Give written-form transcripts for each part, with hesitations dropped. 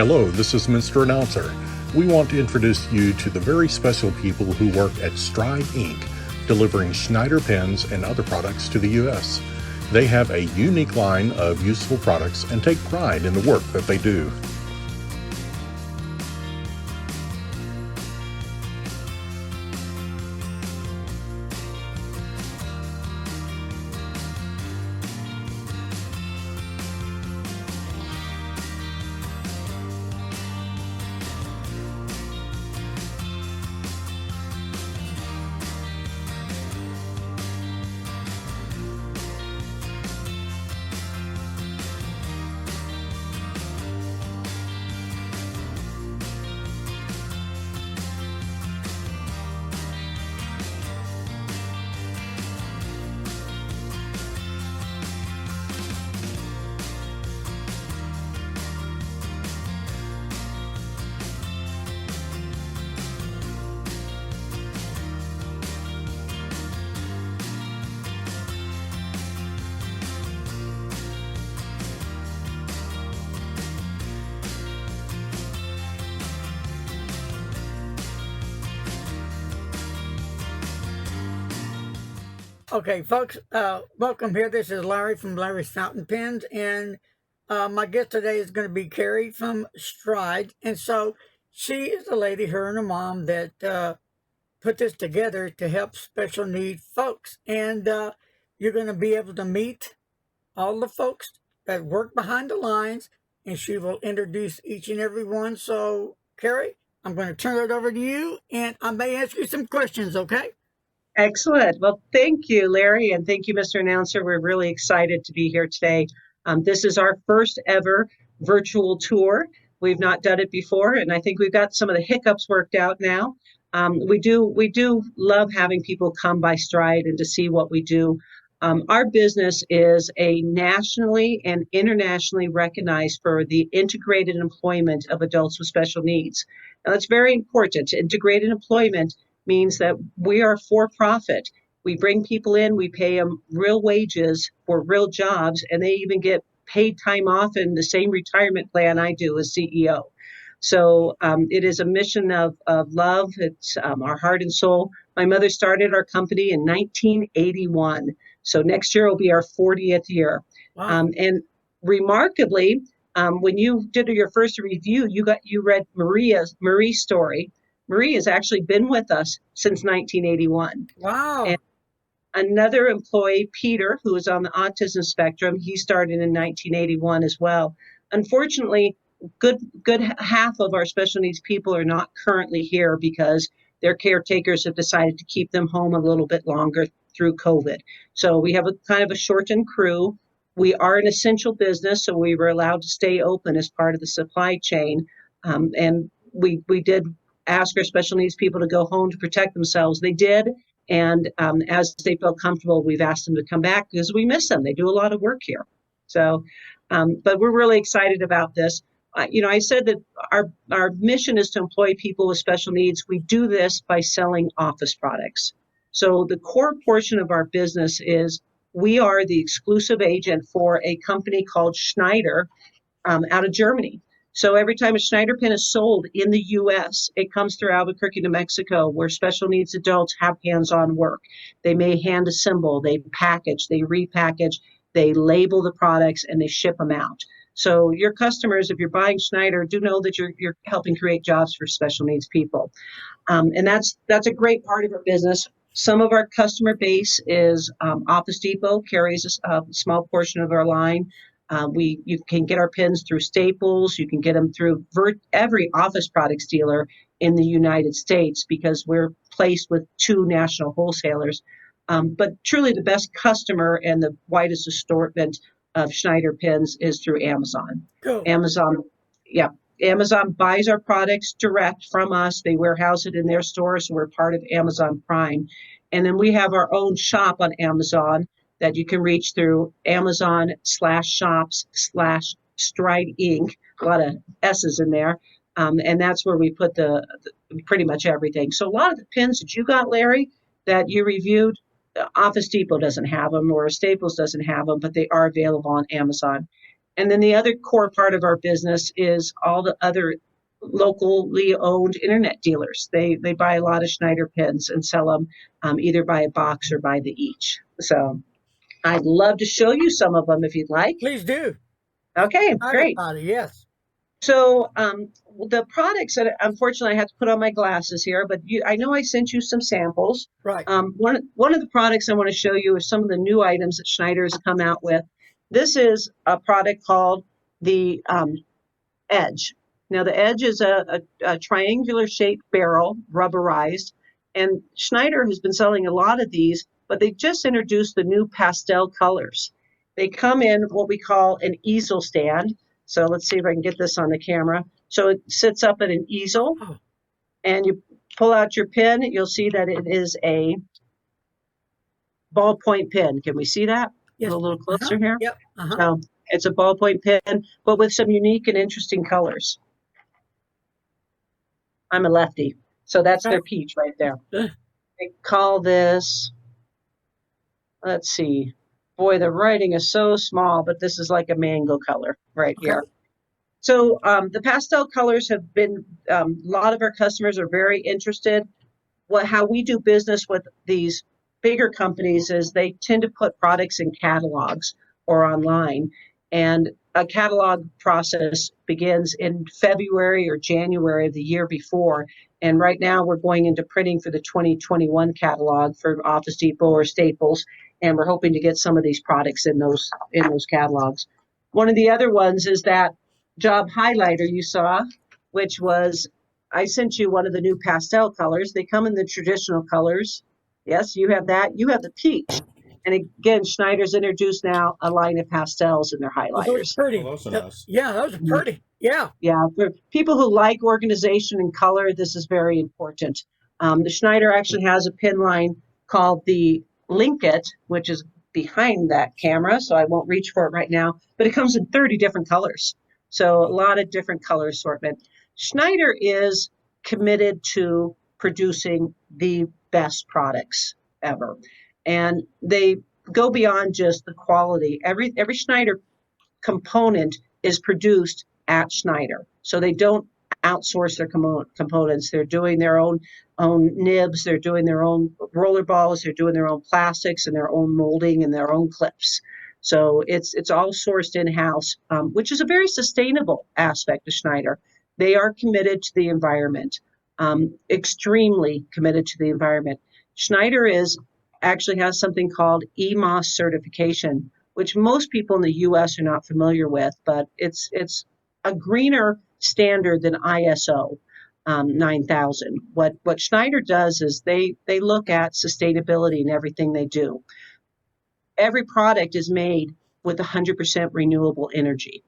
Hello, this is Mr. Announcer. We want to introduce you to the very special people who work at Stride Inc., delivering Schneider pens and other products to the U.S. They have a unique line of useful products and take pride in the work that they do. Okay, folks, welcome here. This is Larry from Larry's Fountain Pens, and my guest today is going to be Carrie from Stride. And so she is the lady, her and her mom, that put this together to help special need folks. And you're going to be able to meet all the folks that work behind the lines, and she will introduce each and every one. So, Carrie, I'm going to turn it over to you, and I may ask you some questions, okay? Excellent. Well, thank you, Larry, and thank you, Mr. Announcer. We're really excited to be here today. This is our first ever virtual tour. We've not done it before, and I think we've got some of the hiccups worked out now. We do love having people come by Stride and to see what we do. Our business is a nationally and internationally recognized for the integrated employment of adults with special needs. Now, that's very important. Integrated employment means that we are for profit. We bring people in, we pay them real wages for real jobs, and they even get paid time off in the same retirement plan I do as CEO. So it is a mission of love. It's our heart and soul. My mother started our company in 1981. So next year will be our 40th year. Wow. And remarkably, when you did your first review, you read Marie's story. Marie has actually been with us since 1981. Wow. And another employee, Peter, who is on the autism spectrum, he started in 1981 as well. Unfortunately, good half of our special needs people are not currently here because their caretakers have decided to keep them home a little bit longer through COVID. So we have a kind of a shortened crew. We are an essential business, so we were allowed to stay open as part of the supply chain. And we did ask our special needs people to go home to protect themselves. They did. And as they felt comfortable, we've asked them to come back because we miss them. They do a lot of work here. So, but we're really excited about this. I said that our mission is to employ people with special needs. We do this by selling office products. So the core portion of our business is we are the exclusive agent for a company called Schneider out of Germany. So every time a Schneider pen is sold in the U.S., it comes through Albuquerque, New Mexico, where special needs adults have hands-on work. They may hand assemble, they package, they repackage, they label the products, and they ship them out. So your customers, if you're buying Schneider, do know that you're helping create jobs for special needs people. And that's a great part of our business. Some of our customer base is Office Depot carries a small portion of our line. You can get our pens through Staples. You can get them through every office products dealer in the United States because we're placed with 2 national wholesalers. But truly the best customer and the widest assortment of Schneider pens is through Amazon. Cool. Amazon buys our products direct from us. They warehouse it in their store, so we're part of Amazon Prime. And then we have our own shop on Amazon that you can reach through Amazon/shops/Stride Inc. A lot of S's in there. And that's where we put the pretty much everything. So a lot of the pins that you got, Larry, that you reviewed, Office Depot doesn't have them or Staples doesn't have them, but they are available on Amazon. And then the other core part of our business is all the other locally owned internet dealers. They buy a lot of Schneider pens and sell them either by a box or by the each. So I'd love to show you some of them if you'd like. Please do. Okay, great. Yes. So the products that unfortunately I have to put on my glasses here, but I know I sent you some samples. Right. One of the products I want to show you is some of the new items that Schneider has come out with. This is a product called the Edge. Now the Edge is a triangular shaped barrel, rubberized, and Schneider has been selling a lot of these, but they just introduced the new pastel colors. They come in what we call an easel stand. So let's see if I can get this on the camera. So it sits up at an easel, and you pull out your pen. You'll see that it is a ballpoint pen. Can we see that? Yes. A little closer here. Yep. So it's a ballpoint pen, but with some unique and interesting colors. I'm a lefty, so that's their peach right there. They call this, let's see. Boy, the writing is so small, but this is like a mango color right here. So the pastel colors have been, a lot of our customers are very interested. How we do business with these bigger companies is they tend to put products in catalogs or online. And a catalog process begins in February or January of the year before. And right now we're going into printing for the 2021 catalog for Office Depot or Staples. And we're hoping to get some of these products in those catalogs. One of the other ones is that job highlighter you saw, which was, I sent you one of the new pastel colors. They come in the traditional colors. Yes, you have that. You have the peach. And again, Schneider's introduced now a line of pastels in their highlighters. Those are pretty. those are nice. Yeah, those are pretty. Yeah. Yeah, for people who like organization and color, this is very important. The Schneider actually has a pen line called the Linkit, which is behind that camera, so I won't reach for it right now, but it comes in 30 different colors. So a lot of different color assortment. Schneider is committed to producing the best products ever. And they go beyond just the quality. Every Schneider component is produced at Schneider. So they don't outsource their components. They're doing their own nibs, they're doing their own roller balls, they're doing their own plastics and their own molding and their own clips. So it's all sourced in-house, which is a very sustainable aspect of Schneider. They are committed to the environment, extremely committed to the environment. Schneider actually has something called EMOS certification, which most people in the U.S. are not familiar with, but it's a greener standard than ISO 9000. What Schneider does is they look at sustainability in everything they do. Every product is made with 100% renewable energy.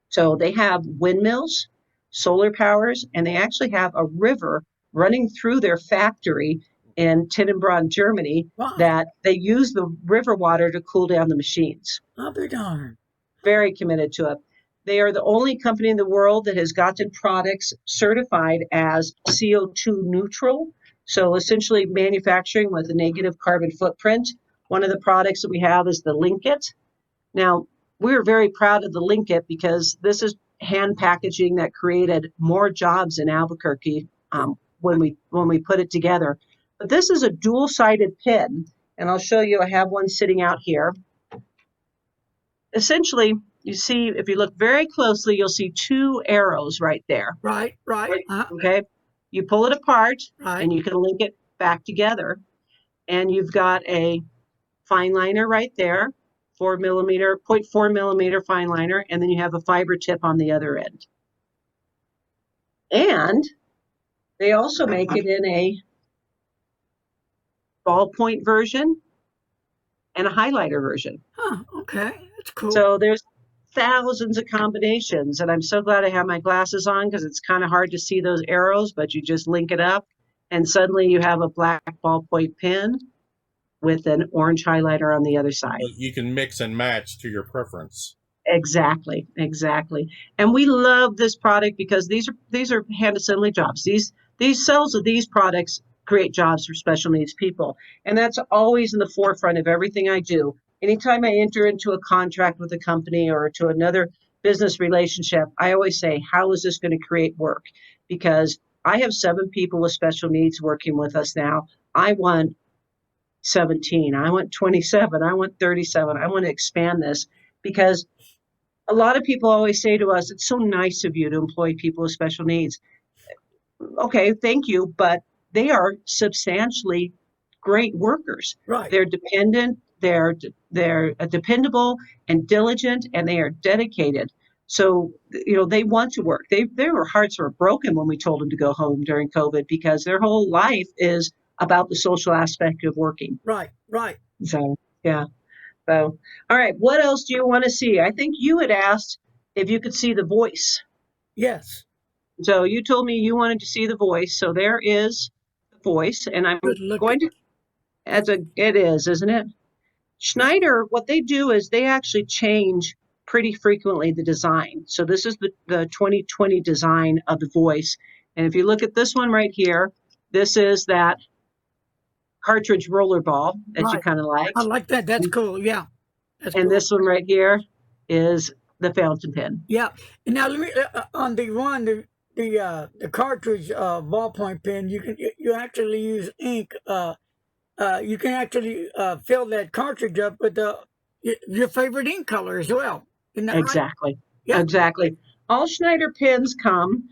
So they have windmills, solar powers, and they actually have a river running through their factory in Tinnenbrunn, Germany, that they use the river water to cool down the machines. I'll be darned. Very committed to it. They are the only company in the world that has gotten products certified as CO2 neutral. So essentially manufacturing with a negative carbon footprint. One of the products that we have is the Linkit. Now, we're very proud of the Linkit because this is hand packaging that created more jobs in Albuquerque when we put it together. But this is a dual-sided pen, and I'll show you. I have one sitting out here. Essentially, you see, if you look very closely, you'll see two arrows right there. Right. Okay. You pull it apart, and you can link it back together. And you've got a fine liner right there, 0.4 millimeter fine liner, and then you have a fiber tip on the other end. And they also make it in a ballpoint version and a highlighter version. Okay. That's cool. So there's thousands of combinations, and I'm so glad I have my glasses on because it's kind of hard to see those arrows, but you just link it up and suddenly you have a black ballpoint pen with an orange highlighter on the other side. You can mix and match to your preference. Exactly. And we love this product because these are hand assembly jobs. These cells of these products create jobs for special needs people. And that's always in the forefront of everything I do. anytime I enter into a contract with a company or to another business relationship, I always say, how is this going to create work? Because I have 7 people with special needs working with us now. I want 17, I want 27, I want 37. I want to expand this because a lot of people always say to us, it's so nice of you to employ people with special needs. Okay, thank you, but they are substantially great workers. Right. They're dependent, they're dependable and diligent, and they are dedicated. So, they want to work. Their hearts were broken when we told them to go home during COVID because their whole life is about the social aspect of working. Right. Right. So, yeah. So, all right. What else do you want to see? I think you had asked if you could see the voice. Yes. So you told me you wanted to see the voice. So there is the voice, and I'm Good looking. going to, it is, isn't it? Schneider, what they do is they actually change pretty frequently the design. So this is the 2020 design of the voice. And if you look at this one right here, this is that cartridge roller ball that you Right. kind of like. I like that. That's cool. Yeah. That's And cool. this one right here is the fountain pen. Yeah. And now let me on the one the cartridge ballpoint pen. You actually use ink. You can actually fill that cartridge up with your favorite ink color as well. Isn't that right? Exactly. Yeah. Exactly. All Schneider pens come,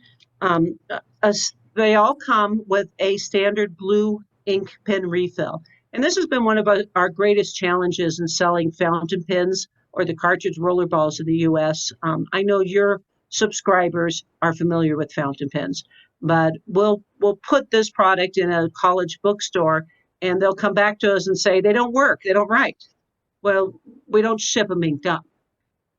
they all come with a standard blue ink pen refill. And this has been one of our greatest challenges in selling fountain pens or the cartridge roller balls in the US. I know your subscribers are familiar with fountain pens, but we'll put this product in a college bookstore and they'll come back to us and say, they don't work, they don't write. Well, we don't ship them inked up.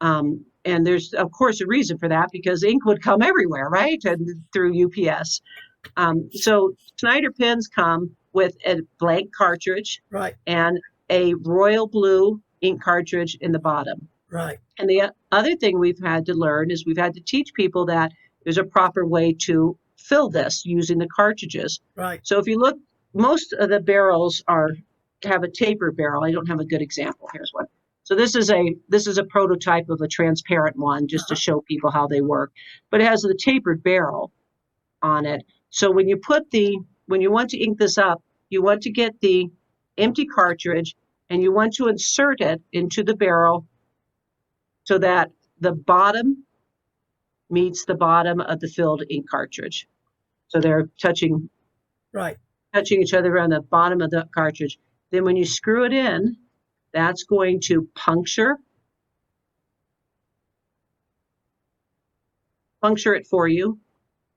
And there's, of course, a reason for that because ink would come everywhere, right? And through UPS. So Schneider pens come with a blank cartridge Right. and a royal blue ink cartridge in the bottom. Right. And the other thing we've had to learn is we've had to teach people that there's a proper way to fill this using the cartridges. Right. So if you look, most of the barrels have a tapered barrel. I don't have a good example. Here's one. So this is a prototype of a transparent one just to show people how they work. But it has the tapered barrel on it. So when you want to ink this up, you want to get the empty cartridge and you want to insert it into the barrel so that the bottom meets the bottom of the filled ink cartridge. So they're touching each other on the bottom of the cartridge. Then when you screw it in, that's going to puncture it for you.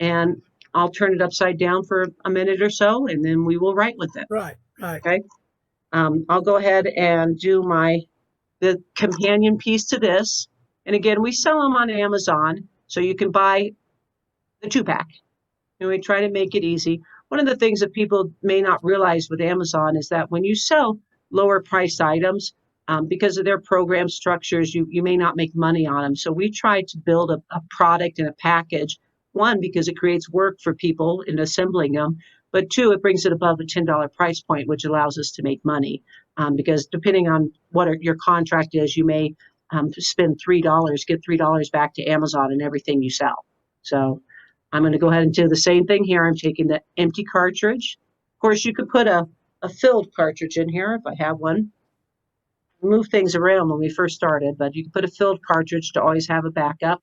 And I'll turn it upside down for a minute or so, and then we will write with it. Right. Right. Okay. I'll go ahead and do the companion piece to this. And again, we sell them on Amazon, so you can buy the 2-pack. And we try to make it easy. One of the things that people may not realize with Amazon is that when you sell lower priced items, because of their program structures, you may not make money on them. So we try to build a product and a package, one, because it creates work for people in assembling them, but two, it brings it above the $10 price point, which allows us to make money. Because depending on what your contract is, you may spend $3, get $3 back to Amazon and everything you sell. So I'm going to go ahead and do the same thing here. I'm taking the empty cartridge. Of course, you could put a filled cartridge in here if I have one. Move things around when we first started, but you can put a filled cartridge to always have a backup.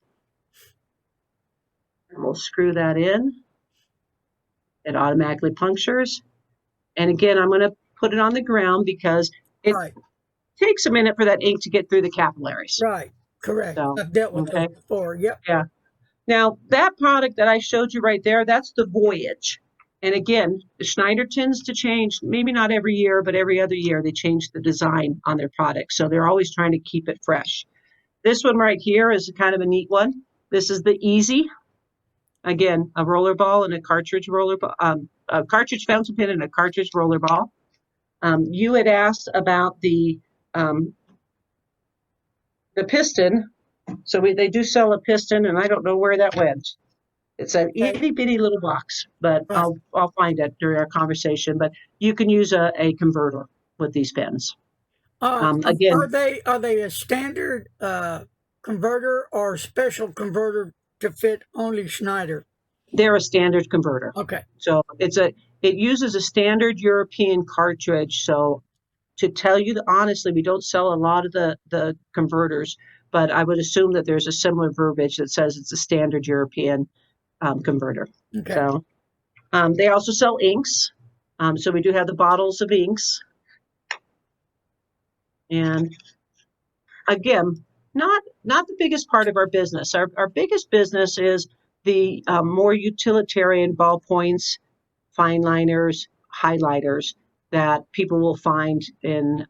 And we'll screw that in. It automatically punctures. And again, I'm going to put it on the ground because it takes a minute for that ink to get through the capillaries. Right. Correct. So, I've dealt with those before. Yep. Yeah. Now, that product that I showed you right there, that's the Voyage. And again, Schneider tends to change, maybe not every year, but every other year, they change the design on their products. So they're always trying to keep it fresh. This one right here is kind of a neat one. This is the Easy. Again, a roller ball and a cartridge a cartridge fountain pen and a cartridge roller ball. You had asked about the piston. So they do sell a piston, and I don't know where that went. It's an itty bitty little box, but I'll find it during our conversation. But you can use a converter with these pens. Again, Are they a standard converter or special converter to fit only Schneider? they're a standard converter. Okay. So it uses a standard European cartridge. So to tell you honestly, we don't sell a lot of the converters, but I would assume that there's a similar verbiage that says it's a standard European converter. Okay. So they also sell inks. So we do have the bottles of inks. And again, not the biggest part of our business. Our biggest business is the more utilitarian ballpoints, fine liners, highlighters that people will find in,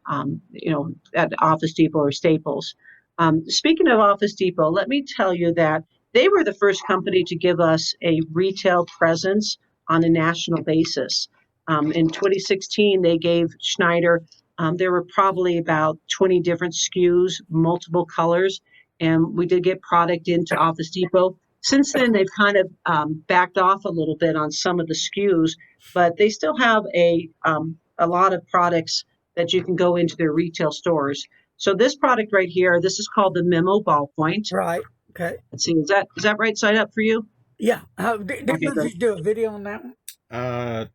at Office Depot or Staples. Speaking of Office Depot, let me tell you that they were the first company to give us a retail presence on a national basis. In 2016, they gave Schneider, there were probably about 20 different SKUs, multiple colors, and we did get product into Office Depot. Since then, they've kind of backed off a little bit on some of the SKUs, but they still have a lot of products that you can go into their retail stores. So this product right here, this is called the Memo ballpoint. Right. Okay. Let's see, is that right side up for you? Yeah. Did Okay, you good. just do a video on that one? I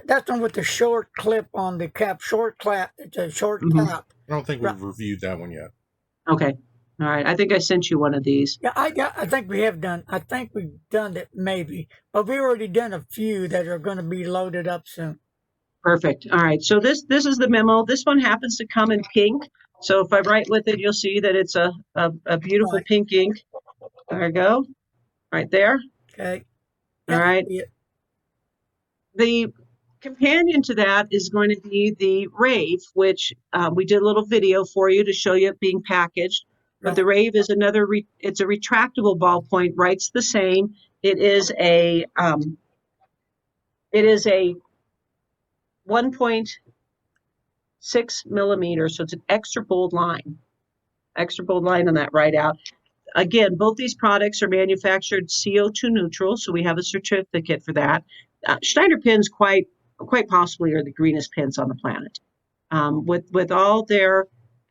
That's one with the short clip on the cap. Short clap. It's a short Mhm. cap. don't think Right. we've reviewed that one yet. Okay. All right. I think I sent you one of these. Yeah, I think we have done. I think we've done it maybe, but we've already done a few that are going to be loaded up soon. Perfect. All right. So this is the Memo. This one happens to come in pink. So if I write with it, you'll see that it's a beautiful Right. pink ink. There you go. Right there. Okay. All right. Yeah. The companion to that is going to be the Rave, which we did a little video for you to show you it being packaged. But the Rave is another, it's a retractable ballpoint, writes the same. It is a 1.6 millimeters, so it's an extra bold line on that write out. Again, both these products are manufactured CO2 neutral, so we have a certificate for that. Schneider pens quite possibly are the greenest pens on the planet. With all their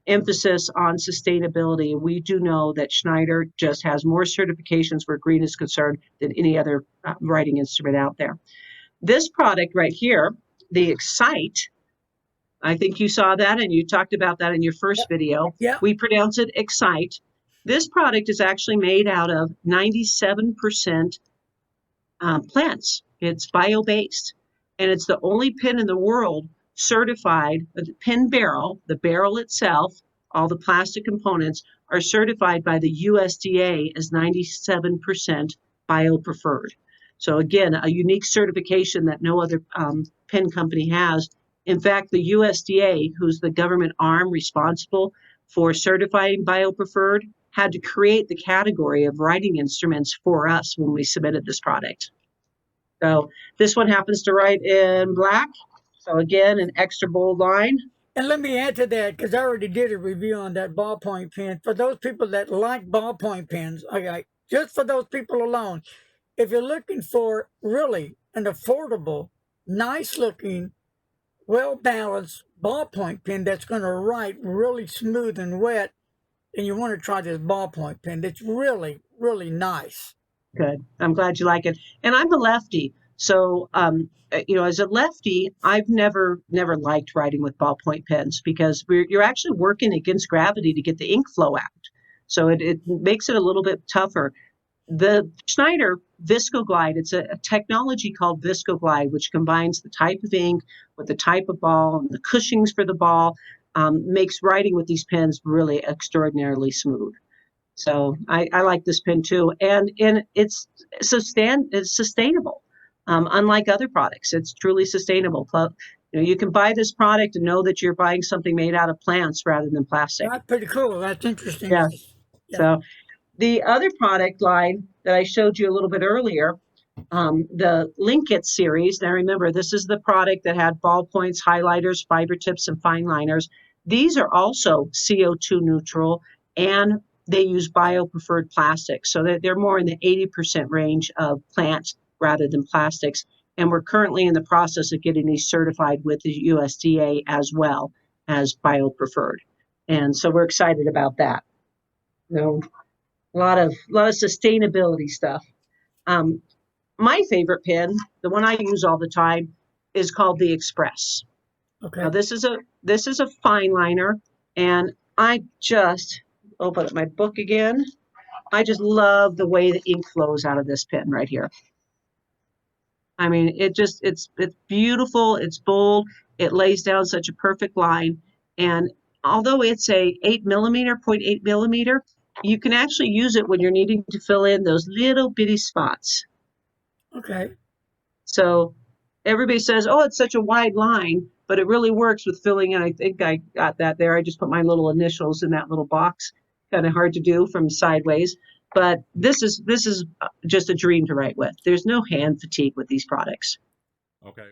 emphasis on sustainability, we do know that Schneider just has more certifications where green is concerned than any other writing instrument out there. This product right here, the Excite, I think you saw that and you talked about that in your first video. Yeah. We pronounce it Excite. This product is actually made out of 97% plants. It's bio-based, and it's the only pen in the world certified, the pen barrel, the barrel itself, all the plastic components are certified by the USDA as 97% bio-preferred. So again, a unique certification that no other pen company has. In fact, the USDA, who's the government arm responsible for certifying bio-preferred, had to create the category of writing instruments for us when we submitted this product. So this one happens to write in black. So again, an extra bold line. And let me add to that, because I already did a review on that ballpoint pen. For those people that like ballpoint pens, okay, just for those people alone, if you're looking for really an affordable, nice looking, well balanced ballpoint pen that's going to write really smooth and wet, and you want to try this ballpoint pen, it's really, really nice. Good. I'm glad you like it. And I'm a lefty. So, as a lefty, I've never liked writing with ballpoint pens because you're actually working against gravity to get the ink flow out. So it makes it a little bit tougher. The Schneider ViscoGlide, it's a technology called ViscoGlide, which combines the type of ink with the type of ball and the cushionings for the ball, makes writing with these pens really extraordinarily smooth. So I like this pen too, and it's sustainable. Unlike other products, it's truly sustainable. You can buy this product and know that you're buying something made out of plants rather than plastic. That's pretty cool. That's interesting. Yeah. Yeah. So the other product line that I showed you a little bit earlier, the Linkit series. Now remember, this is the product that had ballpoints, highlighters, fiber tips, and fine liners. These are also CO2 neutral, and they use bio-preferred plastics. So they're more in the 80% range of plant rather than plastics. And we're currently in the process of getting these certified with the USDA as well as bio-preferred. And so we're excited about that. You know, a lot of sustainability stuff. My favorite pen, the one I use all the time, is called the Express. Okay. Now this is a fine liner, and I just open up my book again. I just love the way the ink flows out of this pen right here. I mean, it's beautiful, it's bold, it lays down such a perfect line, and although it's a 8 millimeter, 0.8 millimeter, you can actually use it when you're needing to fill in those little bitty spots. Okay. So everybody says, oh, it's such a wide line, but it really works with filling in. I think I got that there. I just put my little initials in that little box. Kind of hard to do from sideways, but this is just a dream to write with. There's no hand fatigue with these products. Okay.